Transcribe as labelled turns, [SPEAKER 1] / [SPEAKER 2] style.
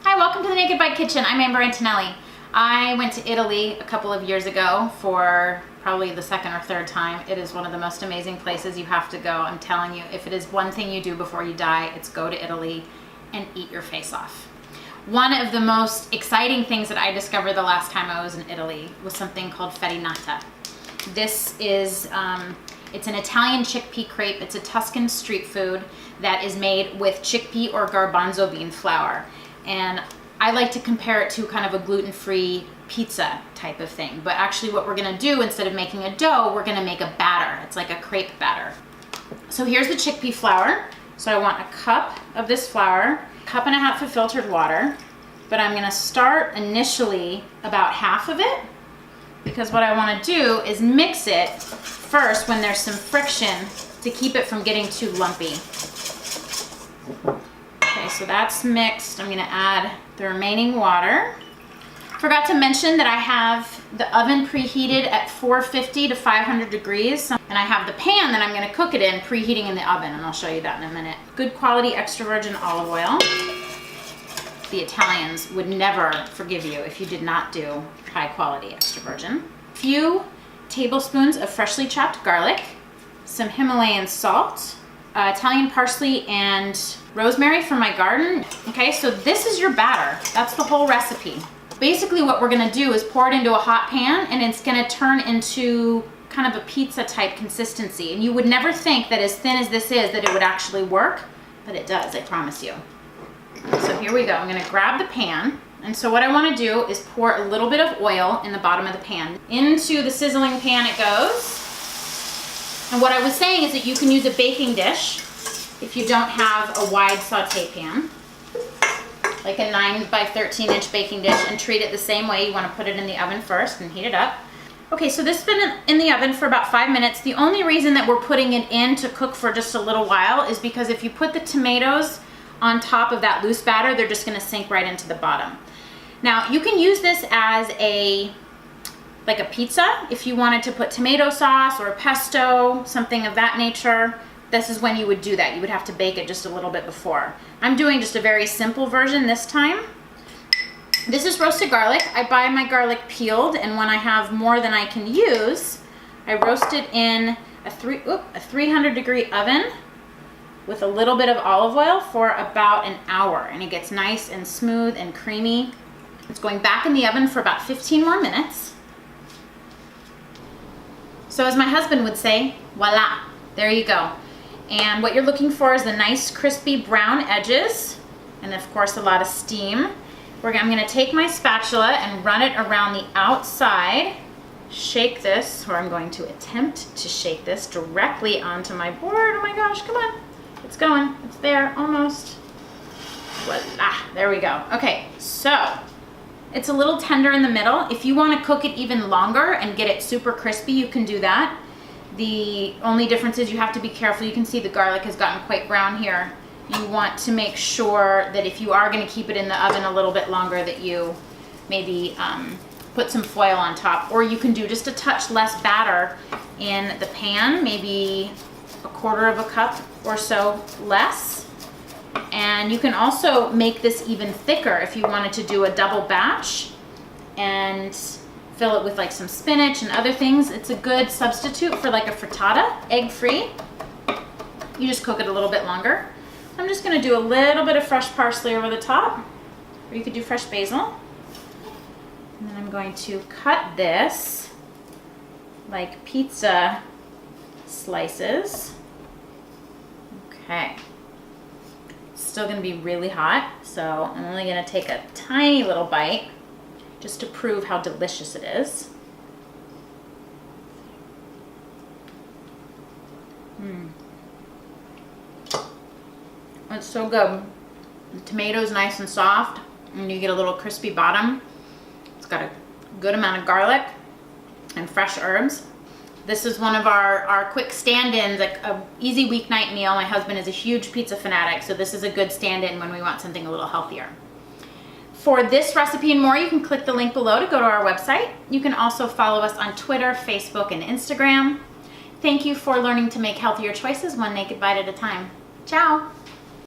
[SPEAKER 1] Hi, welcome to the Naked Bite Kitchen. I'm Amber Antonelli. I went to Italy a couple of years ago for probably the second or third time. It is one of the most amazing places you have to go. I'm telling you, if it is one thing you do before you die, it's go to Italy and eat your face off. One of the most exciting things that I discovered the last time I was in Italy was something called Farinata. This is, it's an Italian chickpea crepe. It's a Tuscan street food that is made with chickpea or garbanzo bean flour. And I like to compare it to kind of a gluten-free pizza type of thing. But actually what we're gonna do, instead of making a dough, we're gonna make a batter. It's like a crepe batter. So here's the chickpea flour. So I want a cup of this flour, a cup and a half of filtered water, but I'm gonna start initially about half of it, because what I wanna do is mix it first when there's some friction to keep it from getting too lumpy. Okay, so that's mixed. I'm gonna add the remaining water. Forgot to mention that I have the oven preheated at 450 to 500 degrees. And I have the pan that I'm gonna cook it in preheating in the oven, and I'll show you that in a minute. Good quality extra virgin olive oil. The Italians would never forgive you if you did not do high quality extra virgin. A few tablespoons of freshly chopped garlic, some Himalayan salt, Italian parsley and rosemary from my garden. Okay, so this is your batter. That's the whole recipe. Basically what we're gonna do is pour it into a hot pan, and it's gonna turn into kind of a pizza type consistency. And you would never think that as thin as this is that it would actually work, but it does, I promise you. So here we go. I'm gonna grab the pan. And so what I wanna do is pour a little bit of oil in the bottom of the pan. Into the sizzling pan it goes. And what I was saying is that you can use a baking dish if you don't have a wide saute pan, like a 9 by 13 inch baking dish, and treat it the same way. You wanna put it in the oven first and heat it up. Okay, so this has been in the oven for about 5 minutes. The only reason that we're putting it in to cook for just a little while is because if you put the tomatoes on top of that loose batter, they're just gonna sink right into the bottom. Now, you can use this as like a pizza. If you wanted to put tomato sauce or pesto, something of that nature, this is when you would do that. You would have to bake it just a little bit before. I'm doing just a very simple version this time. This is roasted garlic. I buy my garlic peeled, and when I have more than I can use, I roast it in a 300 degree oven with a little bit of olive oil for about an hour, and it gets nice and smooth and creamy. It's going back in the oven for about 15 more minutes. So as my husband would say, voila, there you go. And what you're looking for is the nice crispy brown edges, and of course a lot of steam. I'm gonna take my spatula and run it around the outside, shake this, or I'm going to attempt to shake this directly onto my board. Oh my gosh, come on. It's going, it's there, almost. Voila, there we go. Okay, so it's a little tender in the middle. If you wanna cook it even longer and get it super crispy, you can do that. The only difference is you have to be careful. You can see the garlic has gotten quite brown here. You want to make sure that if you are gonna keep it in the oven a little bit longer, that you maybe put some foil on top, or you can do just a touch less batter in the pan, maybe a quarter of a cup or so less. And you can also make this even thicker if you wanted to do a double batch and fill it with like some spinach and other things. It's a good substitute for like a frittata, egg-free. You just cook it a little bit longer. I'm just gonna do a little bit of fresh parsley over the top, or you could do fresh basil. And then I'm going to cut this like pizza slices. Okay. Still gonna be really hot, so I'm only gonna take a tiny little bite just to prove how delicious it is. It's so good. The tomato's nice and soft, and you get a little crispy bottom. It's got a good amount of garlic and fresh herbs. This is one of our quick stand-ins, like an easy weeknight meal. My husband is a huge pizza fanatic, so this is a good stand-in when we want something a little healthier. For this recipe and more, you can click the link below to go to our website. You can also follow us on Twitter, Facebook, and Instagram. Thank you for learning to make healthier choices one naked bite at a time. Ciao!